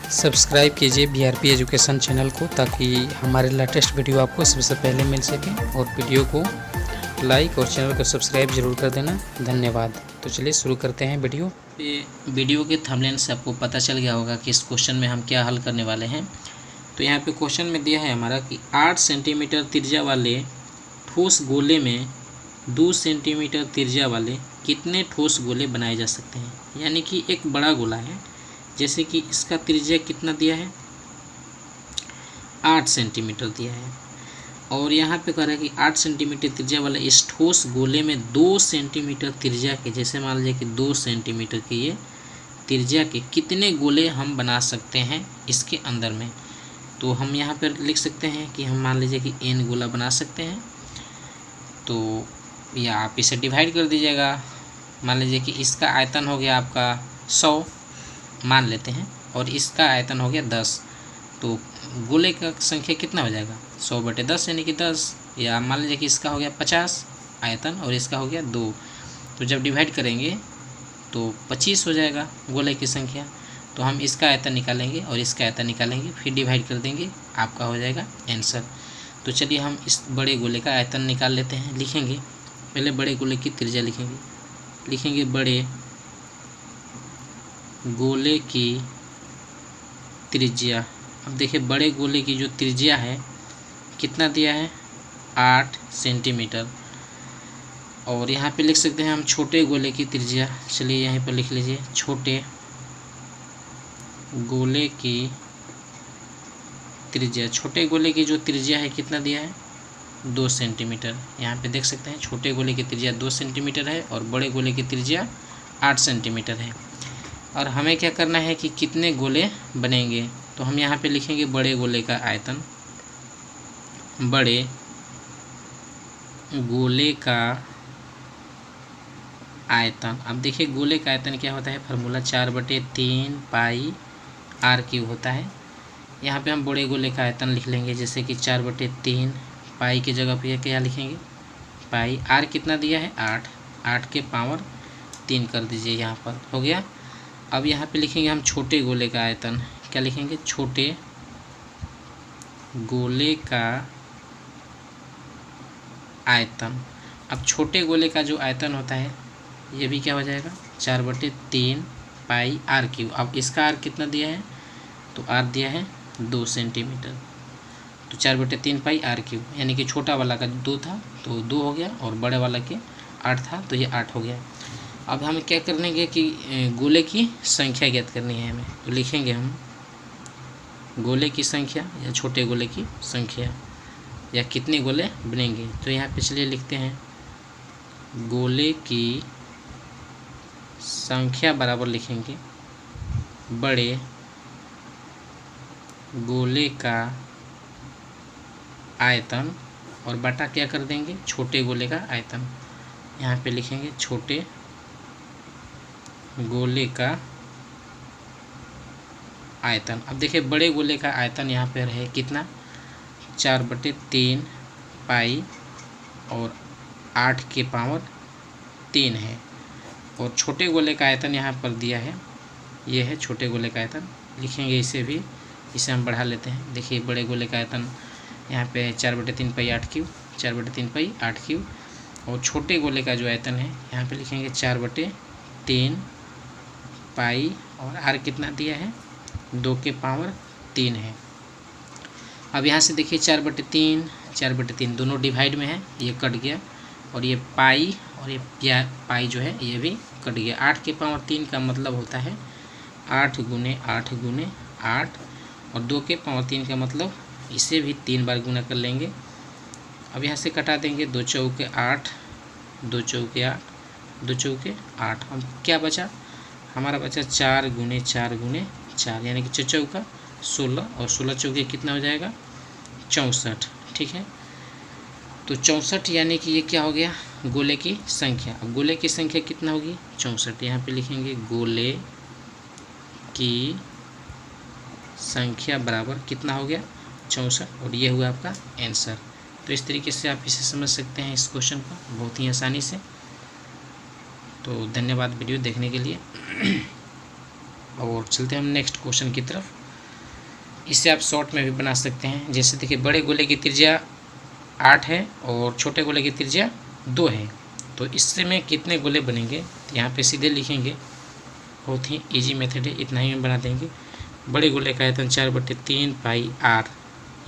Subscribe कीजिए BRP education channel को ताकि हमारे लेटेस्ट वीडियो आपको सबसे पहले मिल सके, और वीडियो को लाइक और चैनल को सब्सक्राइब जरूर कर देना। धन्यवाद। तो चलिए शुरू करते हैं वीडियो। वीडियो के थंबनेल से आपको पता चल गया होगा कि इस क्वेश्चन में हम क्या हल करने वाले हैं। तो यहाँ पे क्वेश्चन में दिया है हमारा कि 8 सेंटीमीटर त्रिज्या वाले ठोस गोले में 2 सेंटीमीटर त्रिज्या वाले कितने ठोस गोले बनाए जा सकते हैं। यानी कि एक बड़ा गोला है, जैसे कि इसका त्रिज्या कितना दिया है, 8 सेंटीमीटर दिया है, और यहाँ पे कह रहा है कि 8 सेंटीमीटर त्रिज्या वाले इस ठोस गोले में 2 सेंटीमीटर त्रिज्या के, जैसे मान लीजिए कि 2 सेंटीमीटर के ये त्रिज्या के कितने गोले हम बना सकते हैं इसके अंदर में। तो हम यहाँ पर लिख सकते हैं कि हम मान लीजिए कि n गोला बना सकते हैं। तो या आप इसे डिवाइड कर दीजिएगा। मान लीजिए कि इसका आयतन हो गया आपका 100 मान लेते हैं, और इसका आयतन हो गया 10। तो गोले का संख्या कितना हो जाएगा, 100/10 यानी कि 10। या मान लीजिए कि इसका हो गया 50 आयतन और इसका हो गया 2। तो जब डिवाइड करेंगे तो 25 हो जाएगा गोले की संख्या। तो हम इसका आयतन निकालेंगे और इसका आयतन निकालेंगे, फिर डिवाइड कर देंगे, आपका हो जाएगा आंसर। तो चलिए हम इस बड़े गोले का आयतन निकाल लेते हैं। लिखेंगे पहले बड़े गोले की त्रिज्या लिखेंगे बड़े गोले की त्रिज्या। अब देखिए बड़े गोले की जो त्रिज्या है कितना दिया है, 8 सेंटीमीटर। और यहाँ पे लिख सकते हैं हम छोटे गोले की त्रिज्या। चलिए यहाँ पर लिख लीजिए छोटे गोले की त्रिज्या। छोटे गोले की जो त्रिज्या है कितना दिया है, 2 सेंटीमीटर। यहाँ पे देख सकते हैं छोटे गोले की त्रिज्या 2 सेंटीमीटर है और बड़े गोले की त्रिज्या 8 सेंटीमीटर है। और हमें क्या करना है कि कितने गोले बनेंगे। तो हम यहाँ पे लिखेंगे बड़े गोले का आयतन, बड़े गोले का आयतन। अब देखिए गोले का आयतन क्या होता है, फार्मूला 4/3 पाई r³ होता है। यहाँ पे हम बड़े गोले का आयतन लिख लेंगे, जैसे कि 4/3 पाई की जगह पे क्या लिखेंगे, पाई। r कितना दिया है, 8 के पावर 3 कर दीजिए, यहाँ पर हो गया। अब यहाँ पे लिखेंगे हम छोटे गोले का आयतन। क्या लिखेंगे, छोटे गोले का आयतन। अब छोटे गोले का जो आयतन होता है ये भी क्या हो जाएगा, 4/3 पाई r³। अब इसका r कितना दिया है, तो r दिया है 2 सेंटीमीटर। तो 4/3 पाई r³ यानी कि छोटा वाला का 2 था तो 2 हो गया, और बड़े वाला के 8 था तो ये 8 हो गया। अब हम क्या करेंगे कि गोले की संख्या ज्ञात करनी है हमें। तो लिखेंगे हम गोले की संख्या या छोटे गोले की संख्या, या कितने गोले बनेंगे। तो यहाँ पे चलिए लिखते हैं गोले की संख्या बराबर लिखेंगे बड़े गोले का आयतन, और बटा क्या कर देंगे, छोटे गोले का आयतन। यहाँ पे लिखेंगे छोटे गोले का आयतन। अब देखिए बड़े गोले का आयतन यहाँ पर है कितना, 4/3 पाई और 8 के पावर 3 है। और छोटे गोले का आयतन यहाँ पर दिया है, ये है छोटे गोले का आयतन। लिखेंगे इसे हम बढ़ा लेते हैं। देखिए बड़े गोले का आयतन यहाँ पे 4/3 पाई 8³, 4/3 पाई 8³। और छोटे गोले का जो आयतन है यहाँ पे लिखेंगे 4/3 पाई, और r कितना दिया है, 2 के पावर 3 है। अब यहाँ से देखिए 4/3 दोनों डिवाइड में है, ये कट गया, और ये पाई और ये पाई जो है ये भी कट गया। 8 के पावर 3 का मतलब होता है 8 × 8 × 8, और 2 के पावर 3 का मतलब इसे भी 3 बार गुना कर लेंगे। अब यहाँ से कटा देंगे, 2 चौके 8, 2 चौके 8, 2 चौके 8। हम क्या बचा, हमारा बचा 4 × 4 × 4, यानी कि 4 चौका 16, और 16 चौके कितना हो जाएगा, 64। ठीक है, तो 64 यानी कि ये क्या हो गया, गोले की संख्या। अब गोले की संख्या कितना होगी, 64। यहाँ पे लिखेंगे गोले की संख्या बराबर कितना हो गया, 64, और ये हुआ आपका आंसर। तो इस तरीके से आप इसे समझ सकते हैं इस क्वेश्चन को बहुत ही आसानी से। तो धन्यवाद वीडियो देखने के लिए, और चलते हैं हम नेक्स्ट क्वेश्चन की तरफ। इसे आप शॉर्ट में भी बना सकते हैं। जैसे देखिए बड़े गोले की त्रिज्या 8 है और छोटे गोले की त्रिज्या 2 है, तो इससे में कितने गोले बनेंगे, तो यहाँ पे सीधे लिखेंगे, बहुत ही इजी मेथड है, इतना ही हम बना देंगे। बड़े गोले का आयतन 4/3 पाई आर,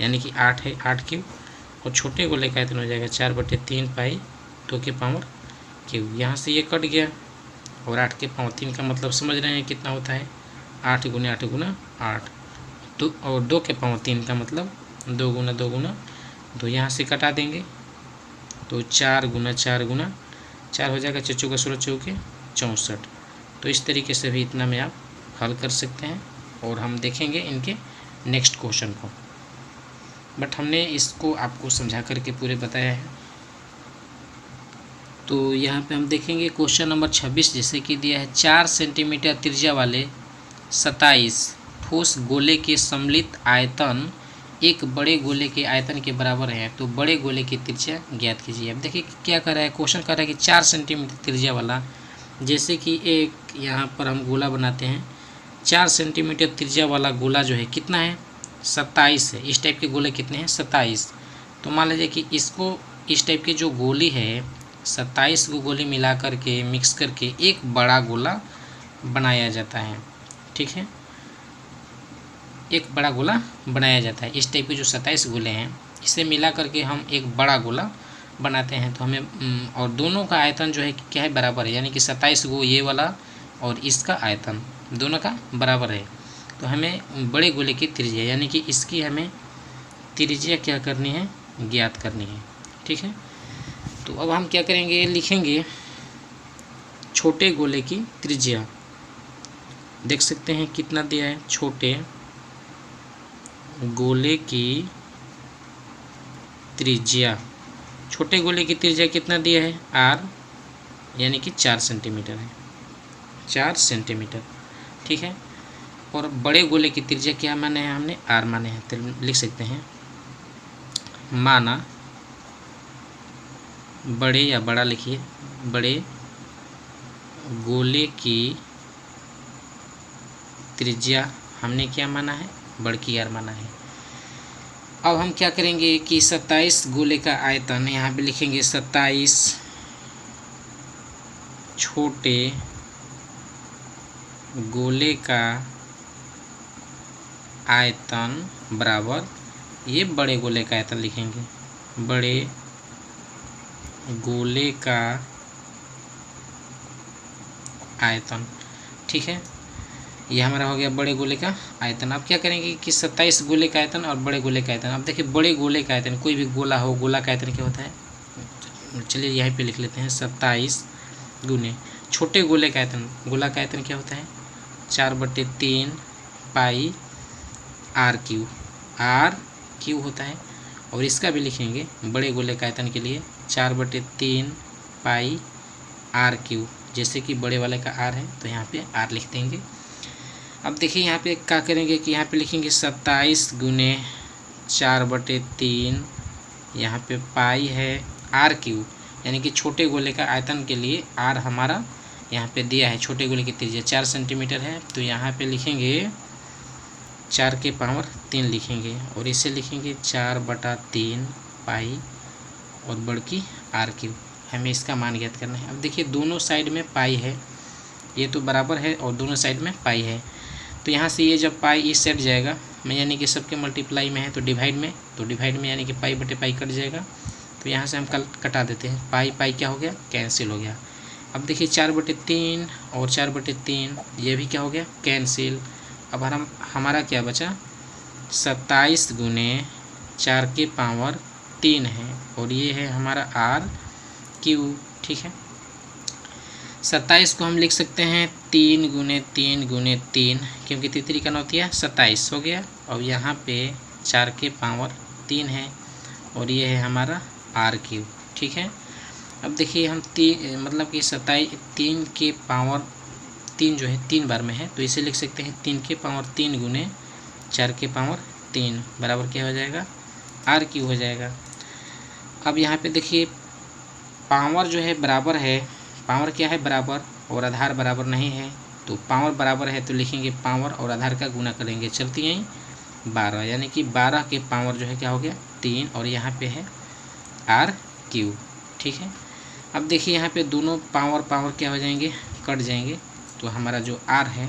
यानी कि 8 है, 8 क्यूब, और छोटे गोले का आयतन हो जाएगा 4/3 पाई 2 के पावर क्यूब। यहाँ से ये कट गया, और 8 के पावर 3 का मतलब समझ रहे हैं कितना होता है, 8 गुना 8 गुना 8, तो और 2 के पावर 3 का मतलब 2 गुना 2 गुना 2, यहाँ से कटा देंगे तो 4 गुना 4 गुना 4 हो जाएगा, 4 16 चौके 64। तो इस तरीके से भी इतना में आप हल कर सकते हैं, और हम देखेंगे इनके नेक्स्ट क्वेश्चन को, बट हमने इसको आपको समझा करके पूरे बताया है। तो यहाँ पे हम देखेंगे क्वेश्चन नंबर 26, जैसे कि दिया है 4 सेंटीमीटर त्रिज्या वाले 27 ठोस गोले के सम्मिलित आयतन एक बड़े गोले के आयतन के बराबर है, तो बड़े गोले की त्रिज्या ज्ञात कीजिए। अब देखिए क्या कर रहा है, क्वेश्चन कर रहा है कि 4 सेंटीमीटर त्रिज्या वाला, जैसे कि एक यहाँ पर हम गोला बनाते हैं, 4 सेंटीमीटर त्रिज्या वाला गोला जो है कितना है, 27 है। इस टाइप के गोले कितने हैं, 27। तो मान लीजिए कि इसको, इस टाइप के जो गोली है 27 को गोली मिला करके मिक्स करके एक बड़ा गोला बनाया जाता है, ठीक है, एक बड़ा गोला बनाया जाता है। इस टाइप के जो 27 गोले हैं इसे मिला करके हम एक बड़ा गोला बनाते हैं, तो हमें और दोनों का आयतन जो है क्या है, बराबर है, यानी कि 27 गो ये वाला और इसका आयतन दोनों का बराबर है। तो हमें बड़े गोले की त्रिज्या, यानी कि इसकी हमें त्रिज्या क्या करनी है, ज्ञात करनी है, ठीक है। तो अब हम क्या करेंगे, लिखेंगे छोटे गोले की त्रिज्या। देख सकते हैं कितना दिया है, छोटे गोले की त्रिज्या, छोटे गोले की त्रिज्या कितना दिया है, आर, यानी कि 4 सेंटीमीटर है, 4 सेंटीमीटर, ठीक है। और बड़े गोले की त्रिज्या क्या माने हैं हमने, आर माने हैं, तो लिख सकते हैं माना, बड़े या बड़ा लिखिए, बड़े गोले की त्रिज्या हमने क्या माना है, बड़की आर माना है। अब हम क्या करेंगे कि 27 गोले का आयतन यहाँ पे लिखेंगे, 27 छोटे गोले का आयतन बराबर, ये बड़े गोले का आयतन लिखेंगे, बड़े गोले का आयतन, ठीक है, ये हमारा हो गया बड़े गोले का आयतन। अब क्या करेंगे कि 27 गोले का आयतन और बड़े गोले का आयतन। अब देखिए बड़े गोले का आयतन, कोई भी गोला हो, गोला का आयतन क्या होता है, चलिए यहीं पे लिख लेते हैं 27 गुने छोटे गोले का आयतन, गोला का आयतन क्या होता है, 4/3 पाई आर क्यू, आर क्यू होता है। और इसका भी लिखेंगे बड़े गोले का आयतन के लिए 4/3 पाई आर क्यू, जैसे कि बड़े वाले का आर है तो यहाँ पे आर लिख देंगे। अब देखिए यहाँ पे क्या करेंगे कि यहाँ पे लिखेंगे 27 गुने 4/3, यहाँ पे पाई है आर क्यू, यानी कि छोटे गोले का आयतन के लिए आर हमारा यहाँ पे दिया है, छोटे गोले की त्रिज्या 4 सेंटीमीटर है, तो यहाँ पे लिखेंगे 4 के पावर 3 लिखेंगे, और इसे लिखेंगे 4/3 पाई और बड़की आर क्यू, हमें इसका मान ज्ञात करना है। अब देखिए दोनों साइड में पाई है, ये तो बराबर है और दोनों साइड में पाई है, तो यहाँ से ये जब पाई इस साइड जाएगा, मैं यानी कि सबके मल्टीप्लाई में है तो डिवाइड में, तो डिवाइड में यानी कि पाई बटे पाई कट जाएगा, तो यहाँ से हम कल कटा देते हैं, पाई पाई क्या हो गया, कैंसिल हो गया। अब देखिए 4/3 और 4/3 ये भी क्या हो गया, कैंसिल। अब हमारा क्या बचा, 27 गुने 4 के पावर 3 है, और ये है हमारा आर क्यू, ठीक है। 27 को हम लिख सकते हैं 3 गुने 3 गुने 3, क्योंकि तितरी का नौतिया 27 हो गया, और यहाँ पे 4 के पावर 3 है, और ये है हमारा आर क्यू, ठीक है। अब देखिए हम मतलब कि 3 के पावर 3 जो है 3 बार में है, तो इसे लिख सकते हैं 3 के पावर 3 गुने 4 के पावर 3 बराबर क्या हो जाएगा, आर क्यू हो जाएगा। अब यहाँ पे देखिए पावर जो है बराबर है, पावर क्या है बराबर, और आधार बराबर नहीं है, तो पावर बराबर है तो लिखेंगे पावर और आधार का गुना करेंगे, चलती यहीं 12, यानी कि 12 के पावर जो है क्या हो गया 3, और यहाँ पे है आर क्यू। ठीक है, अब देखिए यहाँ पे दोनों पावर क्या हो जाएंगे, कट जाएंगे। तो हमारा जो आर है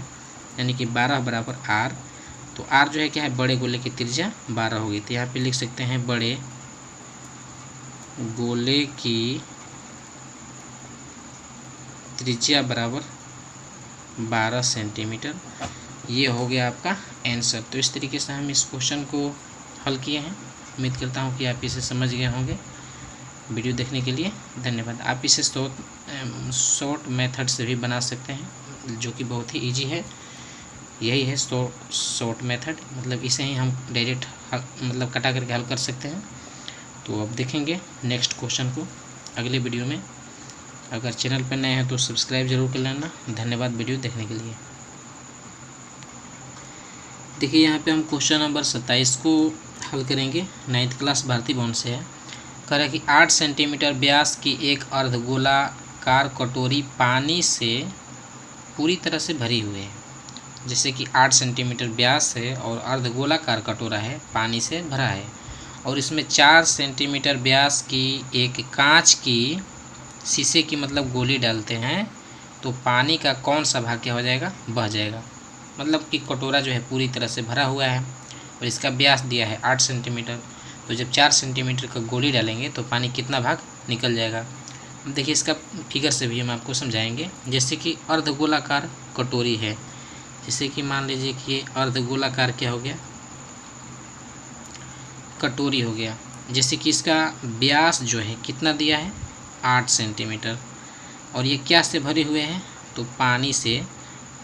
यानी कि 12 बराबर आर, तो आर जो है क्या है, बड़े गोले की त्रिज्या 12 होगी। तो यहाँ पे लिख सकते हैं बड़े गोले की त्रिज्या बराबर 12 सेंटीमीटर। ये हो गया आपका आंसर। तो इस तरीके से हम इस क्वेश्चन को हल किए हैं। उम्मीद करता हूँ कि आप इसे समझ गए होंगे। वीडियो देखने के लिए धन्यवाद। आप इसे शॉर्ट मेथड से भी बना सकते हैं, जो कि बहुत ही इजी है। यही है शॉर्ट मेथड, मतलब इसे ही हम डायरेक्ट मतलब कटा करके हल कर सकते हैं। तो अब देखेंगे नेक्स्ट क्वेश्चन को अगले वीडियो में। अगर चैनल पर नए हैं तो सब्सक्राइब जरूर कर लेना। धन्यवाद वीडियो देखने के लिए। देखिए यहाँ पे हम क्वेश्चन नंबर 27 को हल करेंगे। 9th क्लास भारतीय भवन से है। कह रहा है कि 8 सेंटीमीटर व्यास की एक अर्धगोलाकार कटोरी पानी से पूरी तरह से भरी हुई है। जैसे कि 8 सेंटीमीटर व्यास है और अर्धगोलाकार कटोरा है, पानी से भरा है, और इसमें 4 सेंटीमीटर व्यास की एक कांच की शीशे की मतलब गोली डालते हैं, तो पानी का कौन सा भाग क्या हो जाएगा, बह जाएगा। मतलब कि कटोरा जो है पूरी तरह से भरा हुआ है और इसका व्यास दिया है 8 सेंटीमीटर। तो जब 4 सेंटीमीटर का गोली डालेंगे तो पानी कितना भाग निकल जाएगा। देखिए इसका फिगर से भी हम आपको समझाएंगे। जैसे कि अर्धगोलाकार कटोरी है, जैसे कि मान लीजिए कि ये अर्धगोलाकार क्या हो गया, कटोरी हो गया। जैसे कि इसका व्यास जो है कितना दिया है, 8 सेंटीमीटर, और ये क्या से भरे हुए हैं, तो पानी से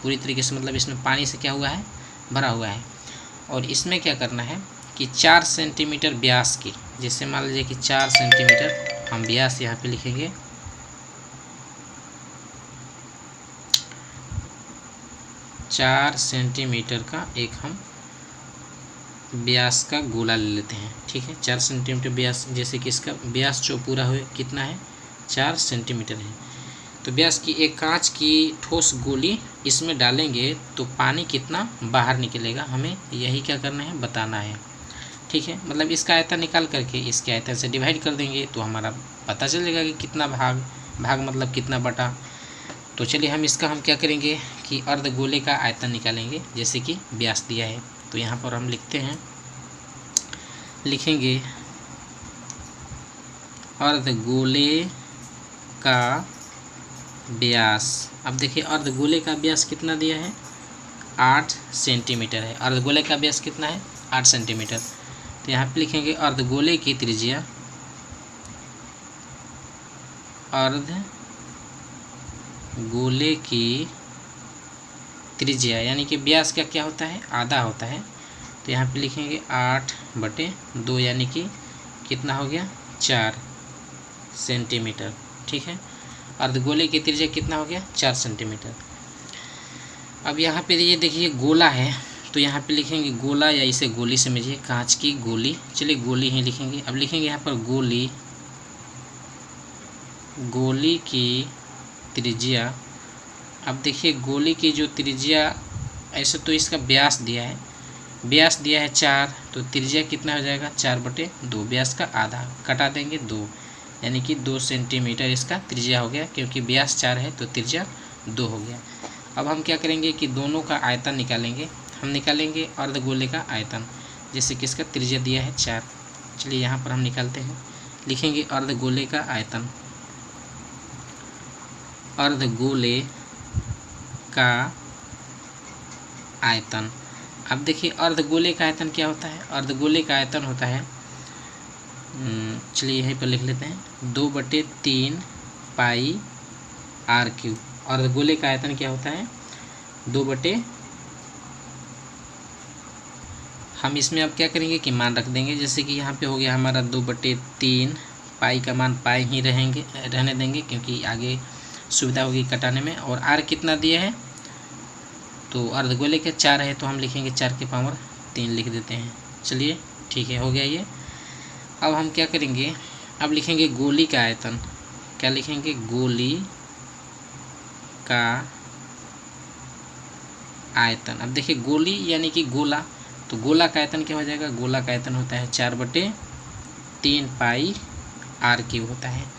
पूरी तरीके से, मतलब इसमें पानी से क्या हुआ है, भरा हुआ है। और इसमें क्या करना है कि 4 सेंटीमीटर व्यास की, जैसे मान लीजिए कि 4 सेंटीमीटर हम व्यास यहाँ पे लिखेंगे, 4 सेंटीमीटर का एक हम व्यास का गोला ले लेते हैं। ठीक है, 4 सेंटीमीटर व्यास, जैसे कि इसका व्यास जो पूरा हुए कितना है, 4 सेंटीमीटर है। तो व्यास की एक कांच की ठोस गोली इसमें डालेंगे तो पानी कितना बाहर निकलेगा, हमें यही क्या करना है, बताना है। ठीक है, मतलब इसका आयतन निकाल करके इसके आयतन से डिवाइड कर देंगे तो हमारा पता चलेगा कि कितना भाग मतलब कितना बटा। तो चलिए हम इसका हम क्या करेंगे कि अर्धगोले का आयतन निकालेंगे। जैसे कि व्यास दिया है तो यहाँ पर हम लिखते हैं, लिखेंगे अर्धगोले का व्यास। अब देखिए अर्धगोले का व्यास कितना दिया है, 8 सेंटीमीटर है। अर्धगोले का व्यास कितना है, 8 सेंटीमीटर। तो यहाँ पे लिखेंगे अर्धगोले की त्रिज्या, अर्धगोले की त्रिज्या यानी कि व्यास का क्या होता है, आधा होता है। तो यहाँ पे लिखेंगे 8/2 यानी कि कितना हो गया, 4 सेंटीमीटर। ठीक है, अर्धगोले की त्रिज्या कितना हो गया, 4 सेंटीमीटर। अब यहाँ पे ये देखिए गोला है, तो यहाँ पे लिखेंगे गोला, या इसे गोली समझिए, कांच की गोली। चलिए गोली ही लिखेंगे। अब लिखेंगे यहाँ पर गोली की त्रिज्या। अब देखिए गोली की जो त्रिज्या, ऐसे तो इसका व्यास दिया है, 4, तो त्रिज्या कितना हो जाएगा, 4/2। व्यास का आधा कटा देंगे 2, यानी कि 2 सेंटीमीटर इसका त्रिज्या हो गया, क्योंकि व्यास 4 है तो त्रिज्या 2 हो गया। अब हम क्या करेंगे कि दोनों का आयतन निकालेंगे। हम निकालेंगे अर्धगोले का आयतन, जैसे कि इसका त्रिज्या दिया है 4। चलिए यहाँ पर हम निकालते हैं, लिखेंगे अर्धगोले का आयतन, अर्धगोले का आयतन। अब देखिए अर्धगोले का आयतन क्या होता है, अर्धगोले का आयतन होता है, चलिए यहीं पर लिख लेते हैं, 2/3 पाई r³। अर्धगोले का आयतन क्या होता है, 2/, हम इसमें अब क्या करेंगे कि मान रख देंगे। जैसे कि यहाँ पे हो गया हमारा 2/3, पाई का मान पाई ही रहने देंगे, क्योंकि आगे सुविधा होगी कटाने में। और r कितना दिया है, तो अर्धगोले के 4 है, तो हम लिखेंगे 4⁻³ लिख देते हैं। चलिए ठीक है, हो गया ये। अब हम क्या करेंगे, अब लिखेंगे गोली का आयतन। क्या लिखेंगे, गोली का आयतन। अब देखिए गोली यानी कि गोला, तो गोला का आयतन क्या हो जाएगा, गोला का आयतन होता है 4/3 पाई r³ होता है।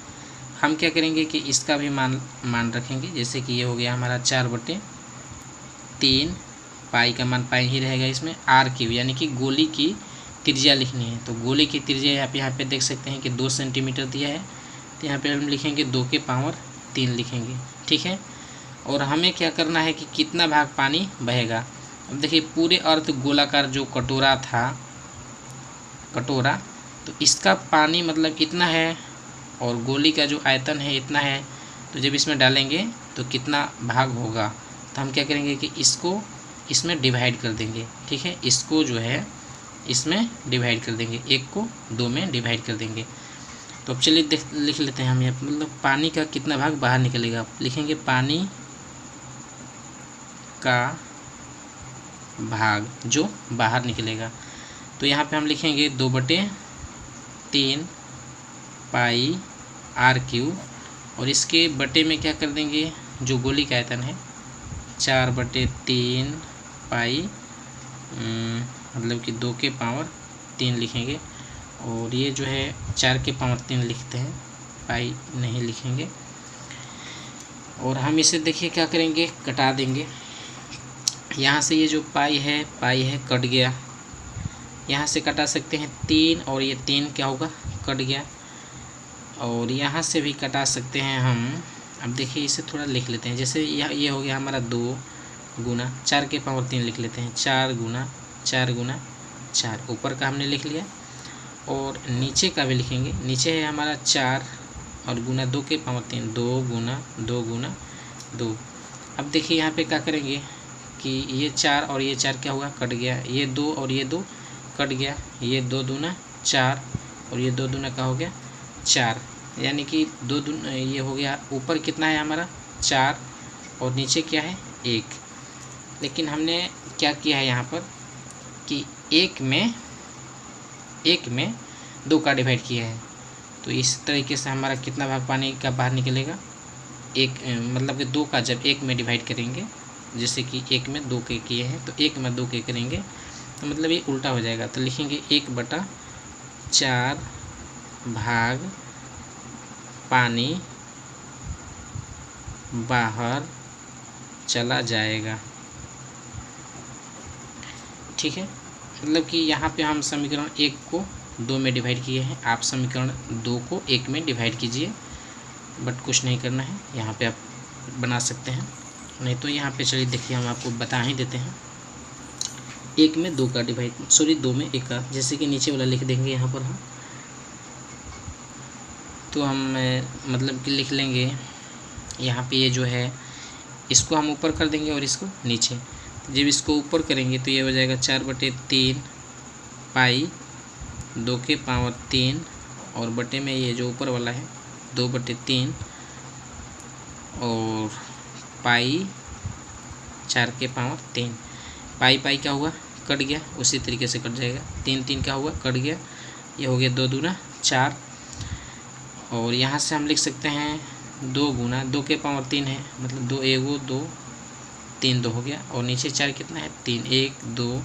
हम क्या करेंगे कि इसका भी मान रखेंगे, जैसे कि ये हो गया हमारा 4/3 पाई का मान पाई ही रहेगा, इसमें r³ यानी कि गोली की त्रिज्या लिखनी है। तो गोली की त्रिज्या यहाँ पे देख सकते हैं कि 2 सेंटीमीटर दिया है, तो यहाँ पे हम लिखेंगे 2⁻³ लिखेंगे, ठीक है। और हमें क्या करना है कि कितना भाग पानी बहेगा। अब देखिए पूरे अर्ध गोलाकार जो कटोरा था, कटोरा, तो इसका पानी मतलब इतना है और गोली का जो आयतन है इतना है, तो जब इसमें डालेंगे तो कितना भाग होगा, तो हम क्या करेंगे कि इसको इसमें डिवाइड कर देंगे, ठीक है। इसको जो है इसमें डिवाइड कर देंगे, 1 को 2 में डिवाइड कर देंगे। तो अब चलिए लिख लेते हैं हम ये, मतलब पानी का कितना भाग बाहर निकलेगा। लिखेंगे पानी का भाग जो बाहर निकलेगा, तो यहाँ पे हम लिखेंगे 2/3 पाई r³ और इसके बटे में क्या कर देंगे, जो गोली का आयतन है 4/3 पाई, मतलब कि 2⁻³ लिखेंगे, और ये जो है 4⁻³ लिखते हैं, पाई नहीं लिखेंगे। और हम इसे देखिए क्या करेंगे, कटा देंगे। यहाँ से ये जो पाई है कट गया, यहाँ से कटा सकते हैं 3, और ये 3 क्या होगा, कट गया। और यहाँ से भी कटा सकते हैं हम। अब देखिए इसे थोड़ा लिख लेते हैं, जैसे ये हो गया हमारा 2 गुना 4⁻³ लिख लेते हैं, 4 गुना 4 ऊपर का हमने लिख लिया, और नीचे का भी लिखेंगे। नीचे है हमारा 4 और गुना 2⁻³ 2 गुना 2। अब देखिए यहाँ पे क्या करेंगे कि ये 4 और ये 4 क्या हुआ, कट गया। ये 2 और ये 2 कट गया, ये 2 दूना 4 और ये 2 दूना का हो गया 4, यानी कि 2 दूना ये हो गया। ऊपर कितना है हमारा 4 और नीचे क्या है 1। लेकिन हमने क्या किया है यहाँ पर कि 1 में 2 का डिवाइड किया है, तो इस तरीके से हमारा कितना भाग पानी का बाहर निकलेगा, 1 मतलब कि 2 का जब 1 में डिवाइड करेंगे, जैसे कि 1 में 2 के किए हैं तो 1 में 2 के करेंगे, तो मतलब ये उल्टा हो जाएगा। तो लिखेंगे 1/4 भाग पानी बाहर चला जाएगा, ठीक है। मतलब कि यहाँ पे हम समीकरण 1 को 2 में डिवाइड किए हैं, आप समीकरण 2 को 1 में डिवाइड कीजिए, बट कुछ नहीं करना है, यहाँ पे आप बना सकते हैं। नहीं तो यहाँ पे चलिए देखिए हम आपको बता ही देते हैं, 1 में 2 का डिवाइड, 2 में 1 का, जैसे कि नीचे वाला लिख देंगे यहाँ पर हम। तो हम मतलब कि लिख लेंगे यहाँ पे ये जो है इसको हम ऊपर कर देंगे और इसको नीचे। जब इसको ऊपर करेंगे तो ये हो जाएगा 4/3 पाई 2⁻³ और बटे में ये जो ऊपर वाला है 2/3 और पाई 4⁻3। पाई क्या हुआ, कट गया, उसी तरीके से कट जाएगा। 3 क्या हुआ, कट गया, ये हो गया 2 दूना 4। और यहाँ से हम लिख सकते हैं 2 गुना 2⁻³ है, मतलब 2 1 2 3 2 हो गया, और नीचे 4 कितना है 3 1 2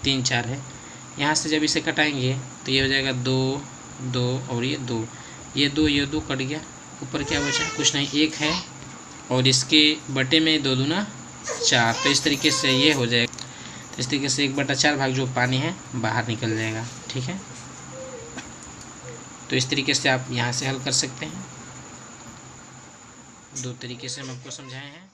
3 4 है। यहाँ से जब इसे कटाएंगे तो ये हो जाएगा 2 2 और ये 2 कट गया, ऊपर क्या बचा, कुछ नहीं 1 है, और इसके बटे में 2 दूना 4, तो इस तरीके से ये हो जाएगा। तो इस तरीके से 1/4 भाग जो पानी है बाहर निकल जाएगा, ठीक है। तो इस तरीके से आप यहाँ से हल कर सकते हैं। 2 तरीके से हम आपको समझाए हैं।